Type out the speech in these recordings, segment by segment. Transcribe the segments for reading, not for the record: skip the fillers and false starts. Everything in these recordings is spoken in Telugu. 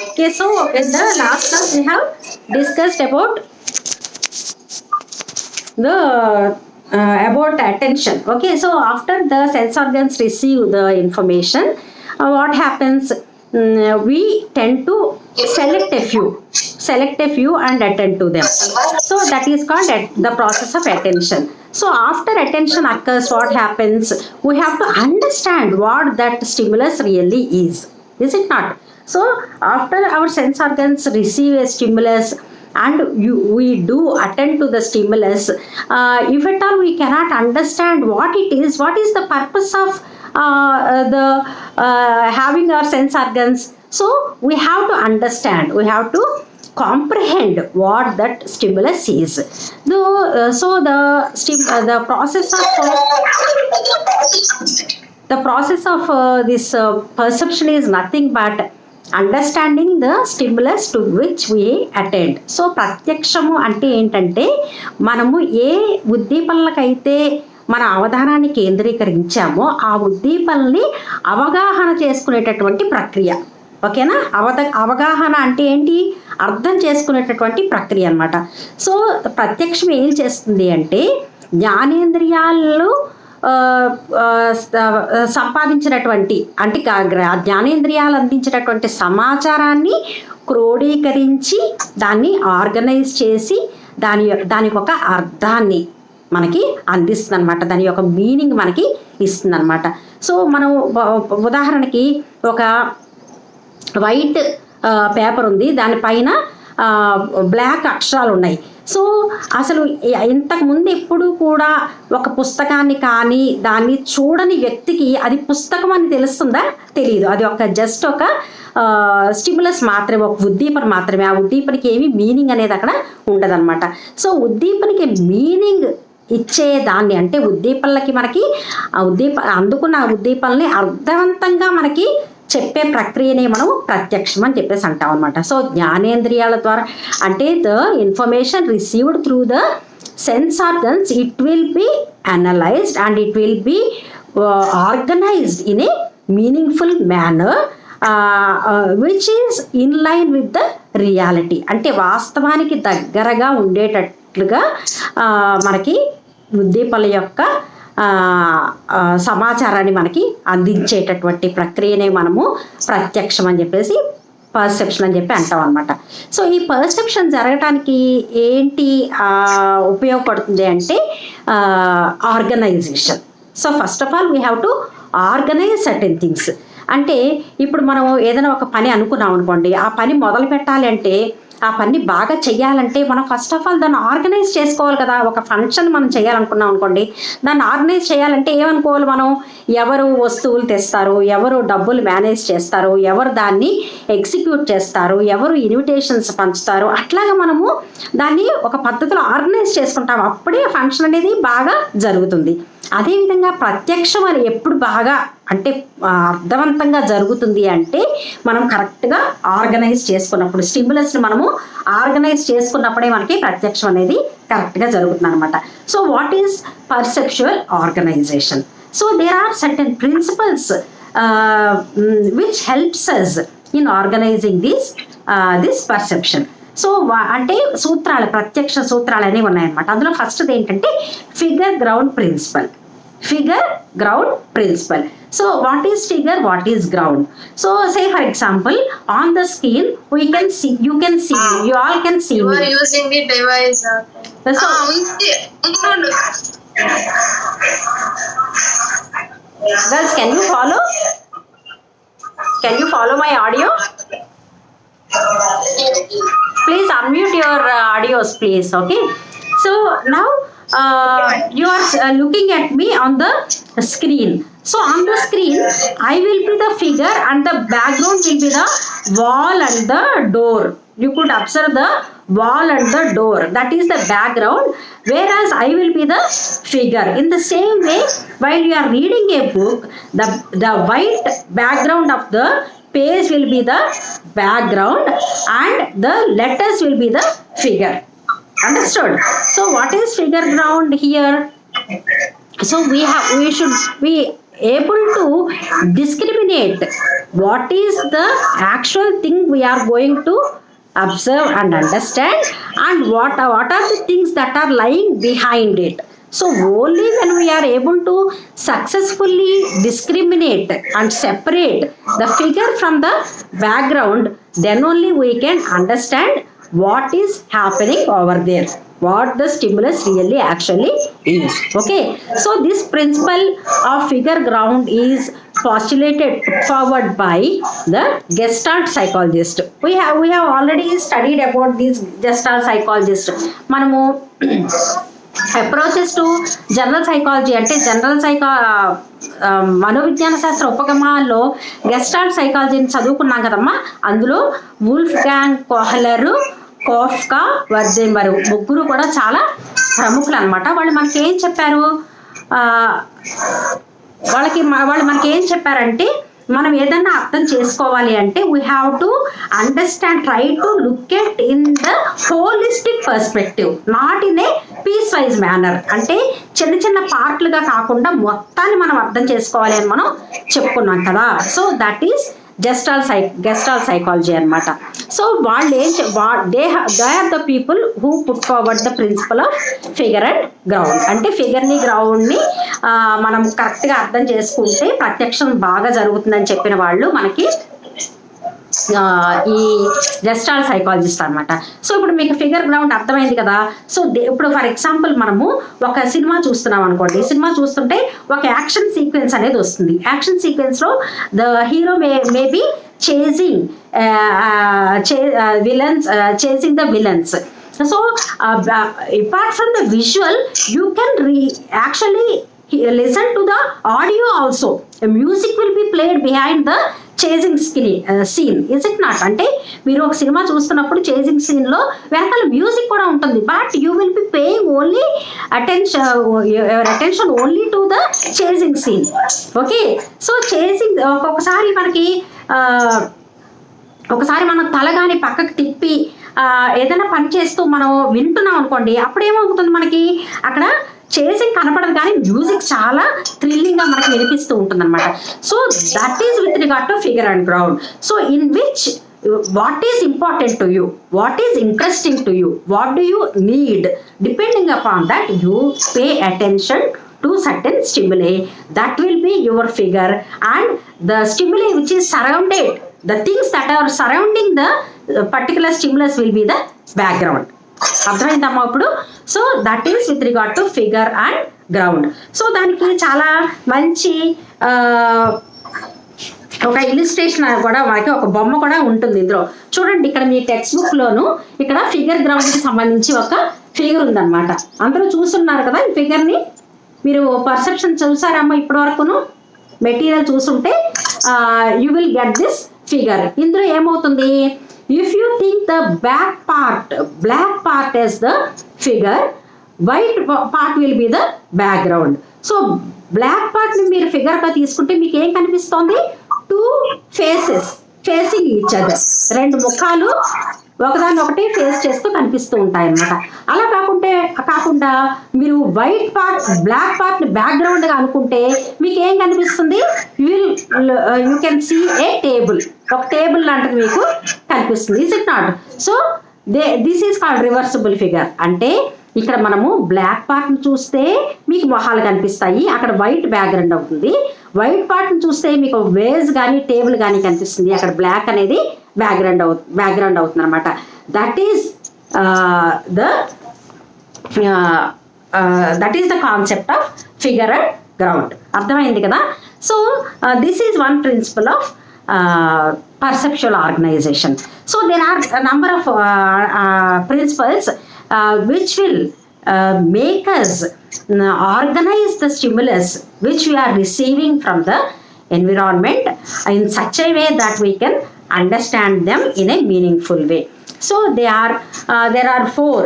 Okay, so in the last class we have discussed about the about attention. Okay, so after the sense organs receive the information, what happens? We tend to select a few and attend to them. So that is called the process of attention. So after attention occurs, what happens? We have to understand what that stimulus really is it not? So after our sense organs receive a stimulus and we do attend to the stimulus, if at all we cannot understand what it is, what is the purpose of the having our sense organs, so we have to understand, we have to comprehend what that stimulus is. So the process of this perception is nothing but understanding the stimulus to which we attend. So ప్రత్యక్షము అంటే ఏంటంటే మనము ఏ ఉద్దీపనలకైతే మన అవధానాన్ని కేంద్రీకరించామో ఆ ఉద్దీపనల్ని అవగాహన చేసుకునేటటువంటి ప్రక్రియ. ఓకేనా? అవగాహన అంటే ఏంటి? అర్థం చేసుకునేటటువంటి ప్రక్రియ అన్నమాట. సో ప్రత్యక్షం ఏం చేస్తుంది అంటే జ్ఞానేంద్రియాలు సంపాదించినటువంటి అంటే జ్ఞానేంద్రియాలు అందించినటువంటి సమాచారాన్ని క్రోడీకరించి దాన్ని ఆర్గనైజ్ చేసి దానికి ఒక అర్థాన్ని మనకి అందిస్తుంది అనమాట, దాని యొక్క మీనింగ్ మనకి ఇస్తుంది అనమాట. సో మనం ఉదాహరణకి ఒక వైట్ పేపర్ ఉంది, దానిపైన బ్లాక్ అక్షరాలు ఉన్నాయి. సో అసలు ఇంతకుముందు ఎప్పుడు కూడా ఒక పుస్తకాన్ని కానీ దాన్ని చూడని వ్యక్తికి అది పుస్తకం అని తెలుస్తుందా? తెలియదు. అది ఒక జస్ట్ ఒక స్టిమ్యులస్ మాత్రమే, ఒక ఉద్దీపన మాత్రమే. ఆ ఉద్దీపనకి ఏమి మీనింగ్ అనేది అక్కడ ఉండదన్నమాట. సో ఉద్దీపనకి మీనింగ్ ఇచ్చేదాన్ని అంటే ఉద్దీపనలకి మనకి అందుకున్న ఉద్దీపనల్ని అర్థవంతంగా మనకి చెప్పే ప్రక్రియనే మనం ప్రత్యక్షం అని చెప్పేసి అంటాం అనమాట. సో జ్ఞానేంద్రియాల ద్వారా అంటే the information received through the sense organs, it will be analysed and it will be organised in a meaningful manner which is in line with the reality. అంటే వాస్తవానికి దగ్గరగా ఉండేటట్లుగా మనకి ఉద్దీపనల యొక్క సమాచారాన్ని మనకి అందించేటటువంటి ప్రక్రియనే మనము ప్రత్యక్షం అని చెప్పేసి పర్సెప్షన్ అని చెప్పి అంటాం అనమాట. సో ఈ పర్సెప్షన్ జరగటానికి ఏంటి ఉపయోగపడుతుంది అంటే organization. So first of all we have to organize certain things. అంటే ఇప్పుడు మనం ఏదైనా ఒక పని అనుకున్నాం అనుకోండి, ఆ పని మొదలు పెట్టాలి అంటే, ఆ పని బాగా చెయ్యాలంటే మనం ఫస్ట్ ఆఫ్ ఆల్ దాన్ని ఆర్గనైజ్ చేసుకోవాలి కదా. ఒక ఫంక్షన్ మనం చేయాలనుకున్నాం అనుకోండి, దాన్ని ఆర్గనైజ్ చేయాలంటే ఏమనుకోవాలి మనం? ఎవరు వస్తువులు తెస్తారు, ఎవరు డబ్బులు మేనేజ్ చేస్తారు, ఎవరు దాన్ని ఎగ్జిక్యూట్ చేస్తారు, ఎవరు ఇన్విటేషన్స్ పంచుతారు, అట్లాగా మనము దాన్ని ఒక పద్ధతిలో ఆర్గనైజ్ చేసుకుంటాం. అప్పుడే ఫంక్షన్ అనేది బాగా జరుగుతుంది. అదేవిధంగా ప్రత్యక్షం అని ఎప్పుడు బాగా అంటే అర్థవంతంగా జరుగుతుంది అంటే మనం కరెక్ట్గా ఆర్గనైజ్ చేసుకున్నప్పుడు, స్టిమ్యులస్ని మనము ఆర్గనైజ్ చేసుకున్నప్పుడే మనకి ప్రత్యక్షం అనేది కరెక్ట్గా జరుగుతుంది అనమాట. So what is perceptual organization? So there are certain principles which helps us in organizing this perception. So అంటే సూత్రాలు, ప్రత్యక్ష సూత్రాలు అనేవి ఉన్నాయన్నమాట. అందులో ఫస్ట్ది ఏంటంటే figure ground principle. So what is figure, what is ground? So say for example on the screen we can see, you all can see you me. are using the device. So girls, can you follow my audio? Please unmute your audios please. Okay, so now you are looking at me on the screen. So on the screen I will be the figure and the background will be the wall and the door. You could observe the wall and the door, that is the background, whereas I will be the figure. In the same way, while you are reading a book, the white background of the page will be the background and the letters will be the figure. Understood? So what is figure ground here? So we should be able to discriminate what is the actual thing we are going to observe and understand, and what are the things that are lying behind it. So only when we are able to successfully discriminate and separate the figure from the background, then only we can understand what is happening over there, what the stimulus really actually is. Okay, so this principle of figure ground is postulated, put forward by the Gestalt psychologist. We have already studied about these Gestalt psychologist. మనము అప్రోచెస్ టు జనరల్ సైకాలజీ అంటే మనోవిజ్ఞాన శాస్త్ర ఉపగమాల్లో గెస్టాల్ట్ సైకాలజీని చదువుకున్నాం కదమ్మా. అందులో వుల్ఫ్ గ్యాంగ్ కోహ్లర్, కోఫ్కా, వర్జెన్బర్గ్ ముగ్గురు కూడా చాలా ప్రముఖులు అనమాట. వాళ్ళు మనకి ఏం చెప్పారు, వాళ్ళు మనకి ఏం చెప్పారంటే, మనం ఏదన్నా అర్థం చేసుకోవాలి అంటే we have to understand, try to look at in the holistic perspective, not in a piece wise manner. అంటే చిన్న చిన్న పార్ట్లుగా కాకుండా మొత్తాన్ని మనం అర్థం చేసుకోవాలి అని మనం చెప్పుకున్నాం కదా. So that is gestalt psychology అనమాట. సో వాళ్ళు they are the people who put forward the principle of figure and ground. అంటే ఫిగర్ని గ్రౌండ్ని మనం కరెక్ట్గా అర్థం చేసుకుంటే ప్రత్యక్షం బాగా జరుగుతుందని చెప్పిన వాళ్ళు మనకి ఈ గెస్టాల్ట్ సైకాలజిస్ట్ అనమాట. సో ఇప్పుడు మీకు ఫిగర్ గ్రౌండ్ అర్థమైంది కదా. సో ఇప్పుడు ఫర్ ఎగ్జాంపుల్ మనము ఒక సినిమా చూస్తున్నాం అనుకోండి. సినిమా చూస్తుంటే ఒక యాక్షన్ సీక్వెన్స్ అనేది వస్తుంది. యాక్షన్ సీక్వెన్స్లో the hero may be chasing the villains. So apart from the visual, you can actually listen to the audio also. A music will be played behind the chasing scene, is it not? అంటే మీరు ఒక సినిమా చూస్తున్నప్పుడు చేజింగ్ సీన్లో వెనకాల మ్యూజిక్ కూడా ఉంటుంది, but you will be paying only attention only to the chasing scene. Okay, so chasing ఒకసారి మనం తలగాని పక్కకు తిప్పి ఏదైనా పని చేస్తూ మనం వింటున్నాం అనుకోండి, అప్పుడేమవుతుంది, మనకి అక్కడ చేసింగ్ కనపడదు కానీ మ్యూజిక్ చాలా థ్రిల్లింగ్గా మనకి వినిపిస్తూ ఉంటుంది అనమాట. So that is with regard to figure and ground. So in which what is important to you, what is interesting to you, what do you need, depending upon that you pay attention to certain stimuli, that will be your figure, and the stimuli which is surrounded, the things that are surrounding the particular stimulus will be the background. అర్థమైందమ్మా ఇప్పుడు? So that is with regard to figure and ground. So దానికి చాలా మంచి ఒక ఇలిస్ట్రేషన్ కూడా, మనకి ఒక బొమ్మ కూడా ఉంటుంది ఇందులో. చూడండి, ఇక్కడ మీ టెక్స్ట్ బుక్లోను ఇక్కడ ఫిగర్ గ్రౌండ్కి సంబంధించి ఒక ఫిగర్ ఉందన్నమాట. అందరూ చూస్తున్నారు కదా ఈ ఫిగర్ని. మీరు పర్సెప్షన్ చూసారమ్మా ఇప్పటి వరకును, మెటీరియల్ చూసుంటే you will get this figure. ఇందులో ఏమవుతుంది, if you think the black part as the figure, white part will be the background. So black part ని మీరు ఫిగర్ గా తీసుకుంటే మీకు ఏం కనిపిస్తోంది, 2 faces facing each other, 2 ముఖాలు ఒకదాన్ని ఒకటి ఫేస్ చేస్తూ కనిపిస్తూ ఉంటాయి అన్నమాట. అలా కాకుండా మీరు white part black part background గా అనుకుంటే మీకు ఏం కనిపిస్తుంది, you can see a table, ఒక టేబుల్ లాంటిది మీకు కనిపిస్తుంది, is it not? So this is called reversible figure. అంటే ఇక్కడ మనము బ్లాక్ పార్ట్ ని చూస్తే మీకు మొహాలు కనిపిస్తాయి, అక్కడ వైట్ బ్యాక్గ్రౌండ్ అవుతుంది. వైట్ పార్ట్ ని చూస్తే మీకు వేజ్ కానీ టేబుల్ కానీ కనిపిస్తుంది, అక్కడ బ్లాక్ అనేది బ్యాక్గ్రౌండ్ అవుతుంది అనమాట. That is the concept of figure and ground. అర్థమైంది కదా? So this is one principle of perceptual organization. So there are a number of principles which will make us organize the stimulus which we are receiving from the environment in such a way that we can understand them in a meaningful way. So there are 4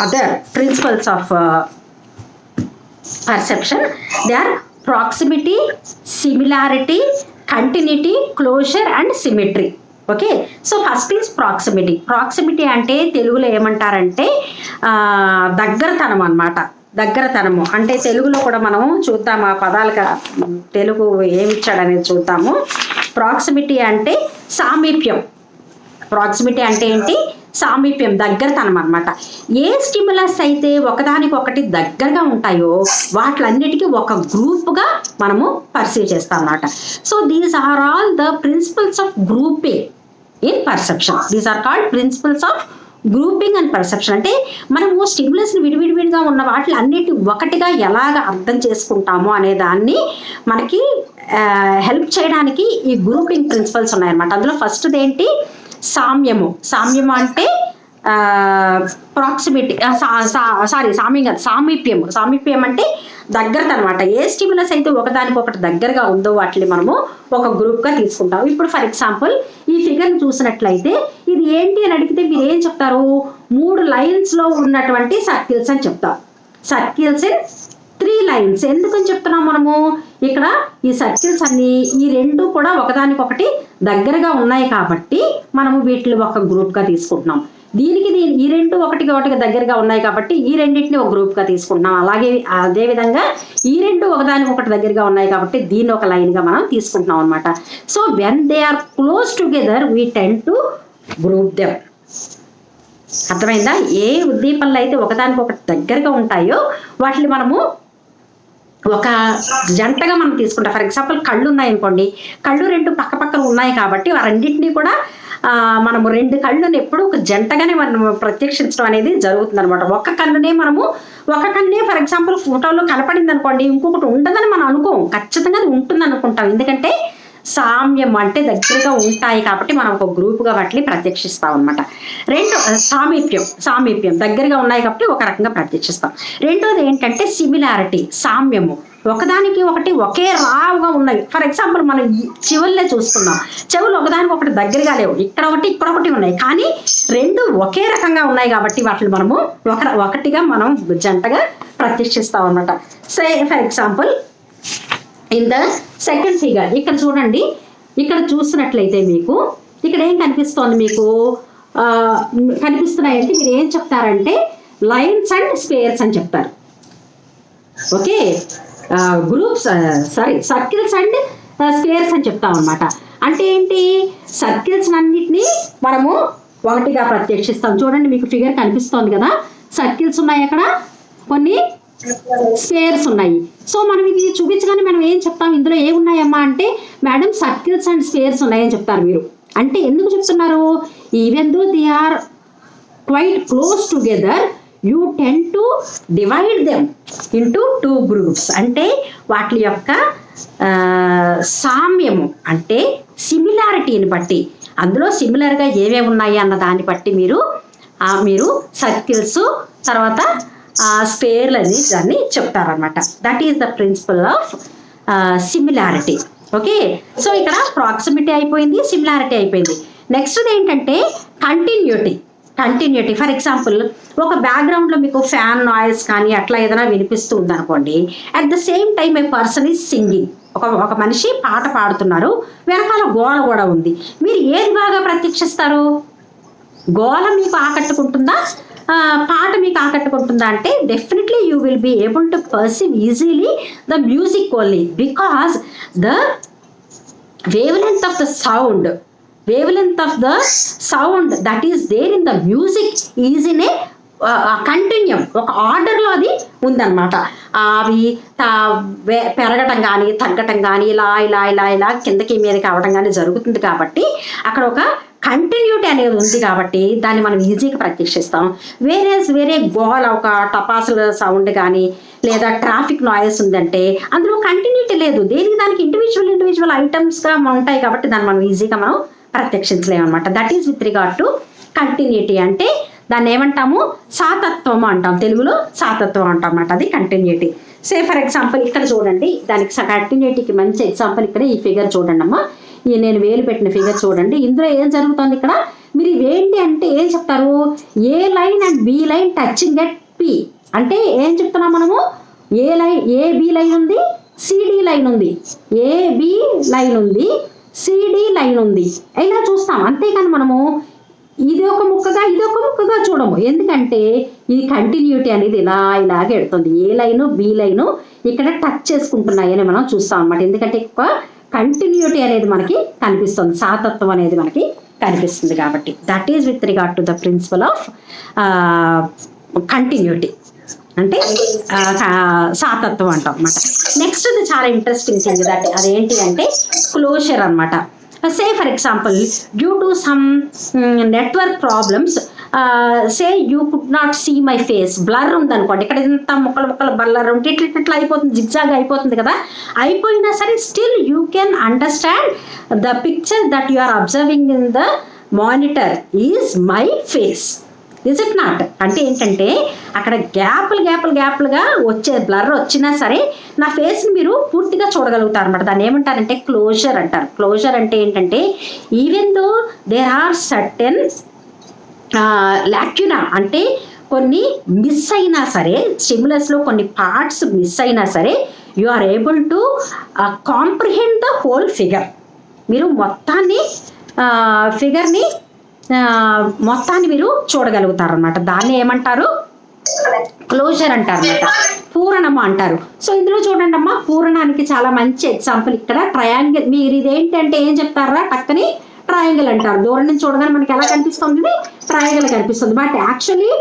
other principles of perception. They are proximity, similarity, continuity, closure and symmetry. Okay, so first is proximity. Proximity అంటే తెలుగులో ఏమంటారంటే దగ్గరతనం అనమాట. దగ్గరతనము అంటే తెలుగులో కూడా మనం చూద్దాం, ఆ పదాలకు తెలుగు ఏమిచ్చాడనేది చూద్దాము. ప్రాక్సిమిటీ అంటే సామీప్యం. ప్రాక్సిమిటీ అంటే ఏంటి? సామీప్యం, దగ్గరతనం అనమాట. ఏ స్టిమ్యులస్ అయితే ఒకదానికొకటి దగ్గరగా ఉంటాయో వాటిలన్నిటికీ ఒక గ్రూప్గా మనము పర్సీవ్ చేస్తాం అన్నమాట. So these are all the principles of grouping in perception. These are called principles of grouping and perception. అంటే మనము స్టిమ్యులస్ని విడివిడిగా ఉన్న వాటి అన్నిటి ఒకటిగా ఎలాగ అర్థం చేసుకుంటామో అనే దాన్ని మనకి హెల్ప్ చేయడానికి ఈ గ్రూపింగ్ ప్రిన్సిపల్స్ ఉన్నాయన్నమాట. అందులో ఫస్ట్ది ఏంటి? సామ్యము. సామ్యము అంటే ప్రాక్సిమిటీ, సామ్యం కాదు, సామీప్యము. సామీప్యం అంటే దగ్గరత అనమాట. ఏ స్టిమ్యులస్ అయితే ఒకదానికొకటి దగ్గరగా ఉందో వాటిని మనము ఒక గ్రూప్గా తీసుకుంటాం. ఇప్పుడు ఫర్ ఎగ్జాంపుల్ ఈ ఫిగర్ని చూసినట్లయితే ఇది ఏంటి అని అడిగితే మీరు ఏం చెప్తారు? 3 లైన్స్లో ఉన్నటువంటి సర్కిల్స్ అని చెప్తారు. Circles in 3 lines. ఎందుకని చెప్తున్నాం మనము? ఇక్కడ ఈ సర్కిల్స్ అన్ని ఈ రెండు కూడా ఒకదానికొకటి దగ్గరగా ఉన్నాయి కాబట్టి మనము వీటిని ఒక గ్రూప్గా తీసుకుంటున్నాం. దీనికి ఈ రెండు ఒకటిగా దగ్గరగా ఉన్నాయి కాబట్టి ఈ రెండింటిని ఒక గ్రూప్గా తీసుకుంటున్నాం. అదేవిధంగా ఈ రెండు ఒకదానికొకటి దగ్గరగా ఉన్నాయి కాబట్టి దీన్ని ఒక లైన్గా మనం తీసుకుంటున్నాం అనమాట. So when they are close together we tend to group them. అర్థమైందా? ఏ ఉద్దీపనలు అయితే ఒకదానికొకటి దగ్గరగా ఉంటాయో వాటిని మనము ఒక జంటగా మనం తీసుకుంటాం. ఫర్ ఎగ్జాంపుల్ కళ్ళు ఉన్నాయనుకోండి, కళ్ళు 2 పక్కపక్కన ఉన్నాయి కాబట్టి ఆ రెండింటినీ కూడా మనము 2 కళ్ళుని ఎప్పుడు ఒక జంటగానే మనం ప్రత్యక్షించడం అనేది జరుగుతుంది అనమాట. ఒక కన్నే ఫర్ ఎగ్జాంపుల్ ఫోటోలో కనపడింది అనుకోండి, ఇంకొకటి ఉండదని మనం అనుకోం, ఖచ్చితంగా అది ఉంటుంది అనుకుంటాం. ఎందుకంటే సామ్యం అంటే దగ్గరగా ఉంటాయి కాబట్టి మనం ఒక గ్రూప్గా వాటిని ప్రత్యక్షిస్తాం అనమాట. సామీప్యం దగ్గరగా ఉన్నాయి కాబట్టి ఒక రకంగా ప్రత్యక్షిస్తాం. రెండోది ఏంటంటే సిమిలారిటీ, సామ్యము. ఒకదానికి ఒకటి ఒకే రావుగా ఉన్నాయి. ఫర్ ఎగ్జాంపుల్ మనం చెవులనే చూసుకుందాం. చెవులు ఒకదానికొకటి దగ్గరగా లేవు, ఇక్కడ ఒకటి ఉన్నాయి, కానీ రెండు ఒకే రకంగా ఉన్నాయి కాబట్టి వాటిని మనము ఒకటిగా మనం జంటగా ప్రత్యక్షిస్తాం అనమాట. For example in the second figure ఇక్కడ చూడండి. ఇక్కడ చూసినట్లయితే మీకు ఇక్కడ ఏం కనిపిస్తోంది? మీకు కనిపిస్తున్నాయంటే మీరు ఏం చెప్తారంటే లైన్స్ అండ్ స్క్వేర్స్ అని చెప్తారు. Okay, groups circles and squares అని చెప్తాం అనమాట. అంటే ఏంటి? సర్కిల్స్ అన్నిటినీ మనము ఒకటిగా ప్రత్యక్షిస్తాం. చూడండి మీకు ఫిగర్ కనిపిస్తోంది కదా, సర్కిల్స్ ఉన్నాయి, అక్కడ కొన్ని స్క్వేర్స్ ఉన్నాయి. సో మనం ఇది చూపించగానే మనం ఏం చెప్తాం? ఇందులో ఏమున్నాయమ్మా అంటే మేడం సర్కిల్స్ అండ్ స్క్వేర్స్ ఉన్నాయని చెప్తారు మీరు. అంటే ఎందుకు చెప్తున్నారు? Even though they are quite close together you tend to divide them into 2 groups. అంటే వాటి యొక్క సామ్యము అంటే సిమిలారిటీని బట్టి, అందులో సిమిలర్గా ఏమేమి ఉన్నాయి అన్న దాన్ని బట్టి మీరు సర్కిల్స్ తర్వాత స్క్వేర్లు అని దాన్ని చెప్తారనమాట. That is the principle of similarity. Okay, so ఇక్కడ ప్రాక్సిమిటీ అయిపోయింది, సిమిలారిటీ అయిపోయింది. నెక్స్ట్ ఏంటంటే కంటిన్యూటీ. ఫర్ ఎగ్జాంపుల్ ఒక బ్యాక్గ్రౌండ్లో మీకు ఫ్యాన్ నాయిస్ కానీ అట్లా ఏదైనా వినిపిస్తూ ఉందనుకోండి, at the same time A person is singing. ఒక మనిషి పాట పాడుతున్నారు, వెనకాల గోల కూడా ఉంది. మీరు ఏది బాగా ప్రత్యక్షిస్తారు? గోల మీకు ఆకట్టుకుంటుందా, పాట మీకు ఆకట్టుకుంటుందా అంటే definitely you will be able to perceive easily the music only, because the wavelength of the sound that is there in the music is in a continuum, ఒక ఆర్డర్లో అది ఉందన్నమాట. అవి పెరగటం కానీ తగ్గటం కానీ ఇలా కిందకి మీదకి అవడం కానీ జరుగుతుంది కాబట్టి అక్కడ ఒక కంటిన్యూటీ అనేది ఉంది కాబట్టి దాన్ని మనం ఈజీగా ప్రత్యక్షిస్తాం. వేరే గోల ఒక టపాసుల సౌండ్ కానీ లేదా ట్రాఫిక్ నాయిస్ ఉందంటే అందులో కంటిన్యూటీ లేదు, దేనికి దానికి ఇండివిజువల్ ఐటమ్స్గా ఉంటాయి కాబట్టి దాన్ని మనం ఈజీగా మనం ప్రత్యక్షించలేమన్నమాట. That is with regard to continuity. అంటే దాన్ని ఏమంటాము? సాతత్వం అంటాం, తెలుగులో సాతత్వం అంటాం అన్నమాట. అది కంటిన్యూటీ. ఫర్ ఎగ్జాంపుల్ ఇక్కడ చూడండి, దానికి కంటిన్యూటీకి మంచి ఎగ్జాంపుల్ ఇక్కడ ఈ ఫిగర్ చూడండి అమ్మా. నేను వేలు పెట్టిన ఫిగర్ చూడండి. ఇందులో ఏం జరుగుతుంది? ఇక్కడ మీరు ఏంటి అంటే ఏం చెప్తారు? A line and B line touching at P అంటే ఏం చెప్తున్నాం మనము? ఏబి లైన్ ఉంది, సిడి లైన్ ఉంది, ఏబి లైన్ ఉంది, సిడి లైన్ ఉంది, ఇలా చూస్తాం. అంతేకాని మనము ఇది ఒక ముక్కగా చూడము. ఎందుకంటే ఈ కంటిన్యూటీ అనేది ఇలాగే ఎడుతుంది. ఏ లైను బి లైను ఇక్కడ టచ్ చేసుకుంటున్నాయని మనం చూస్తాం అనమాట. ఎందుకంటే ఎక్కువ కంటిన్యూటీ అనేది మనకి కనిపిస్తుంది, సాతత్వం అనేది మనకి కనిపిస్తుంది కాబట్టి. That is with regard to the principle of continuity, అంటే సాతత్వం అంటాం అనమాట. నెక్స్ట్ ఇది చాలా ఇంట్రెస్టింగ్ థింగ్ దట్ అదేంటి అంటే క్లోజర్ అనమాట. Say for example, due to some network problems, say you could not see my face, blur ఉందనుకోండి, ఇక్కడ ఇంత ముక్కలు బ్లర్ ఉంటే ఇట్లా అయిపోతుంది, జిగ్జాగ్ అయిపోతుంది కదా. అయిపోయినా సరే still you can understand the picture that you are observing in the monitor is my face, is it not? అంటే ఏంటంటే అక్కడ గ్యాప్లుగా వచ్చే బ్లర్ వచ్చినా సరే నా ఫేస్ని మీరు పూర్తిగా చూడగలుగుతారు అనమాట. దాన్ని ఏమంటారంటే క్లోజర్ అంటారు. క్లోజర్ అంటే ఏంటంటే even though there are certain lacuna, అంటే కొన్ని మిస్ అయినా సరే, స్టిమ్యులస్లో కొన్ని పార్ట్స్ మిస్ అయినా సరే you are able to comprehend the whole figure. మీరు ఫిగర్ని మొత్తాన్ని మీరు చూడగలుగుతారు అనమాట. దాన్ని ఏమంటారు? క్లోజర్ అంటారు అనమాట, పూరణము అంటారు. సో ఇందులో చూడండి అమ్మా, పూరణానికి చాలా మంచి ఎగ్జాంపుల్ ఇక్కడ ట్రయాంగిల్. మీరు ఇదేంటంటే ఏం చెప్తారా? టక్కని ట్రయాంగిల్ అంటారు. దూరం నుంచి చూడగానే మనకి ఎలా కనిపిస్తుంది? ట్రయాంగిల్ కనిపిస్తుంది. But actually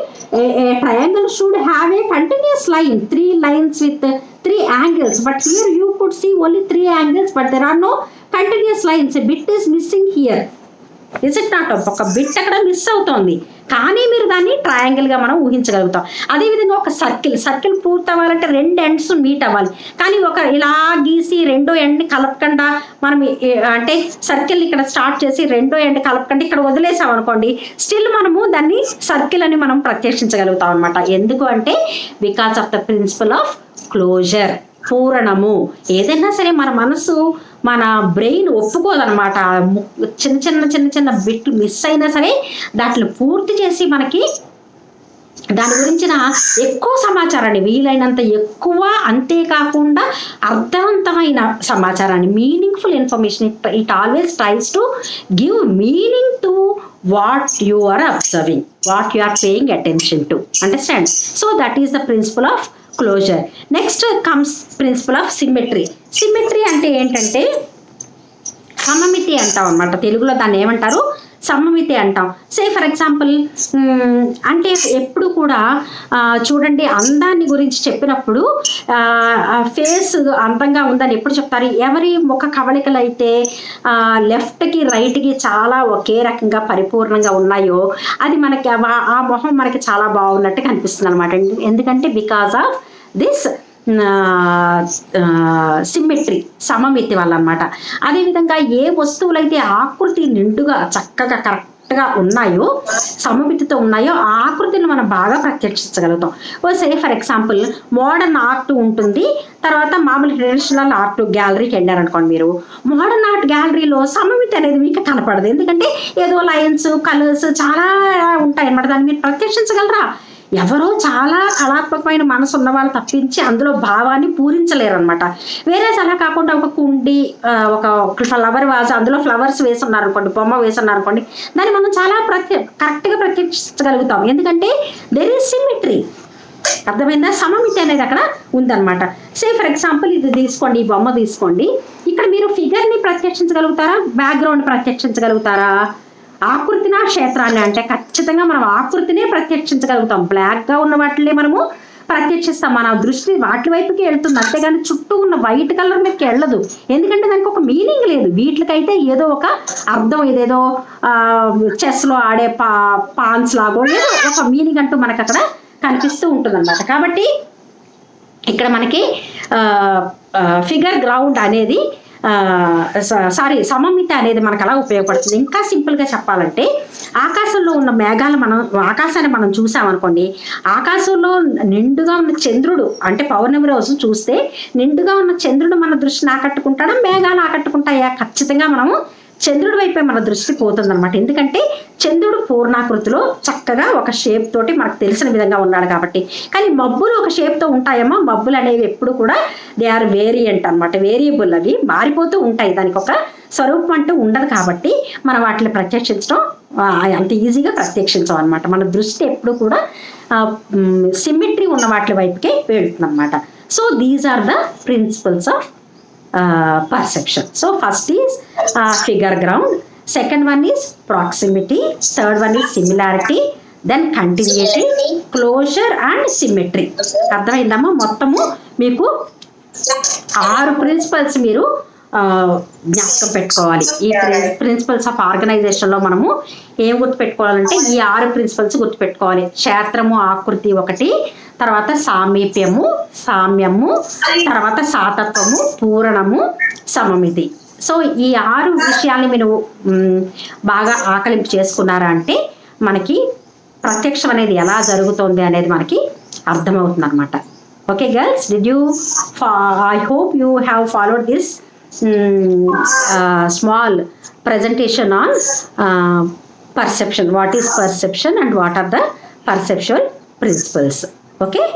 triangle should have a continuous line, 3 lines with 3 angles. But here you could see only 3 angles, but there are no continuous lines. A bit is missing here. Is it not? ఒక బిట్ అక్కడ మిస్ అవుతోంది, కానీ మీరు దాన్ని ట్రయాంగిల్గా మనం ఊహించగలుగుతాం. అదేవిధంగా ఒక సర్కిల్ పూర్తి అవ్వాలంటే 2 ends మీట్ అవ్వాలి. కానీ ఒక ఇలా గీసి 2వ ఎండ్ని కలపకుండా మనం, అంటే సర్కిల్ ఇక్కడ స్టార్ట్ చేసి 2వ ఎండ్ కలపకుండా ఇక్కడ వదిలేసాం అనుకోండి, స్టిల్ మనము దాన్ని సర్కిల్ అని మనం ప్రత్యక్షించగలుగుతాం అనమాట. ఎందుకు అంటే because of the principle of closure, పూరణము. ఏదైనా సరే మన మనసు, మన బ్రెయిన్ ఒప్పుకోదనమాట. చిన్న బిట్లు మిస్ అయినా సరే దాంట్లో పూర్తి చేసి మనకి దాని గురించిన ఎక్కువ సమాచారాన్ని, వీలైనంత ఎక్కువ, అంతేకాకుండా అర్థవంతమైన సమాచారాన్ని, meaningful information, it always tries to give meaning to what you are observing, what you are paying attention to. Understand? So that is the principle of closure. Next comes principle of symmetry. Symmetry అంటే ఏంటంటే సమమితి అంటాం అనమాట. తెలుగులో దాన్ని ఏమంటారు? సమమితి అంటాం. సే ఫర్ ఎగ్జాంపుల్, అంటే ఎప్పుడు కూడా చూడండి, అందాన్ని గురించి చెప్పినప్పుడు ఫేస్ అందంగా ఉందని ఎప్పుడు చెప్తారు? ఎవరి ముఖ కవళికలు అయితే లెఫ్ట్కి రైట్కి చాలా ఒకే రకంగా పరిపూర్ణంగా ఉన్నాయో అది మనకి ఆ మొహం మనకి చాలా బాగున్నట్టు కనిపిస్తుంది అనమాట. ఎందుకంటే బికాస్ ఆఫ్ దిస్ సిమెట్రీ, సమమితి వల్ల అనమాట. అదేవిధంగా ఏ వస్తువులైతే ఆకృతి నిండుగా చక్కగా కరెక్ట్గా ఉన్నాయో, సమమితితో ఉన్నాయో, ఆ ఆకృతిని మనం బాగా ప్రత్యక్షించగలుగుతాం. Say for example modern art ఉంటుంది, తర్వాత మామూలు ట్రెడిషనల్ ఆర్ట్ గ్యాలరీకి వెళ్ళారనుకోండి. మీరు మోడర్న్ ఆర్ట్ గ్యాలరీలో సమమితి అనేది మీకు కనపడదు. ఎందుకంటే ఏదో లైన్స్, కలర్స్ చాలా ఉంటాయి అన్నమాట. దాన్ని మీరు ప్రత్యక్షించగలరా? ఎవరో చాలా కళాత్మకమైన మనసు ఉన్న వాళ్ళు తప్పించి అందులో భావాన్ని పూరించలేరు అనమాట. వేరే అలా కాకుండా ఒక కుండి, ఒక ఫ్లవర్ వాజ్, అందులో ఫ్లవర్స్ వేసున్నారు అనుకోండి, బొమ్మ వేసున్నారు అనుకోండి, దాన్ని మనం చాలా కరెక్ట్గా ప్రత్యక్షించగలుగుతాం. ఎందుకంటే దేర్ ఈజ్ సిమెట్రీ. అర్థమైందా? సమమితి అనేది అక్కడ ఉందన్నమాట. సే ఫర్ ఎగ్జాంపుల్ ఇది తీసుకోండి, ఈ బొమ్మ తీసుకోండి. ఇక్కడ మీరు ఫిగర్ని ప్రత్యక్షించగలుగుతారా? బ్యాక్గ్రౌండ్ ప్రత్యక్షించగలుగుతారా? ఆకృతినా క్షేత్రాన్ని? అంటే ఖచ్చితంగా మనం ఆకృతినే ప్రత్యక్షించగలుగుతాం. బ్లాక్గా ఉన్న వాటినే మనము ప్రత్యక్షిస్తాం. మన దృష్టి వాటి వైపుకి వెళ్తుంది, అంతేగాని చుట్టూ ఉన్న వైట్ కలర్ మీదకి వెళ్ళదు. ఎందుకంటే దానికి ఒక మీనింగ్ లేదు. వీటికైతే ఏదో ఒక అర్థం, ఇదేదో చెస్లో ఆడే పాన్స్ లాగో ఏదో ఒక మీనింగ్ అంటూ మనకు అక్కడ కనిపిస్తూ ఉంటుంది అన్నమాట. కాబట్టి ఇక్కడ మనకి ఫిగర్ గ్రౌండ్ అనేది సమమితి అనేది మనకు అలా ఉపయోగపడుతుంది. ఇంకా సింపుల్గా చెప్పాలంటే ఆకాశంలో ఉన్న మేఘాలు, ఆకాశాన్ని మనం చూసామనుకోండి, ఆకాశంలో నిండుగా ఉన్న చంద్రుడు, అంటే పౌర్ణమి రోజు చూస్తే నిండుగా ఉన్న చంద్రుడు మన దృష్టిని ఆకట్టుకుంటాడా? మేఘాలు ఆకట్టుకుంటాయా? ఖచ్చితంగా మనము చంద్రుడి వైపే మన దృష్టి పోతుంది అనమాట. ఎందుకంటే చంద్రుడు పూర్ణాకృతిలో చక్కగా ఒక షేప్ తోటి మనకు తెలిసిన విధంగా ఉన్నాడు కాబట్టి. కానీ మబ్బులు ఒక షేప్తో ఉంటాయమ్మా. మబ్బులు అనేవి ఎప్పుడు కూడా దే ఆర్ వేరియంట్ అనమాట, వేరియబుల్. అవి మారిపోతూ ఉంటాయి, దానికి ఒక స్వరూపం అంటూ ఉండదు. కాబట్టి మనం వాటిని ప్రత్యక్షించడం అంత ఈజీగా ప్రత్యక్షించం అనమాట. మన దృష్టి ఎప్పుడు కూడా సిమ్మెట్రీ ఉన్న వాటి వైపుకే వెళ్తుంది అనమాట. So these are the principles of perception. So first is figure ground, second one is proximity, third one is similarity, then continuity, closure and symmetry. అర్థమైందమ్మా? మొత్తము మీకు 6 ప్రిన్సిపల్స్ మీరు జ్ఞాపకం పెట్టుకోవాలి. ఈ ప్రిన్సిపల్స్ ఆఫ్ ఆర్గనైజేషన్లో మనము ఏం గుర్తుపెట్టుకోవాలంటే ఈ 6 ప్రిన్సిపల్స్ గుర్తుపెట్టుకోవాలి. క్షేత్రము, ఆకృతి ఒకటి, తర్వాత సామీప్యము, సామ్యము, తర్వాత సాతత్వము, పూరణము, సమమితి. సో ఈ 6 విషయాల్ని మీరు బాగా ఆకలింపు చేసుకున్నారా అంటే మనకి ప్రత్యక్షం అనేది ఎలా జరుగుతుంది అనేది మనకి అర్థమవుతుంది అనమాట. Okay girls, did you I hope you have followed this small presentation on perception. What is perception and what are the perceptual principles? Okay.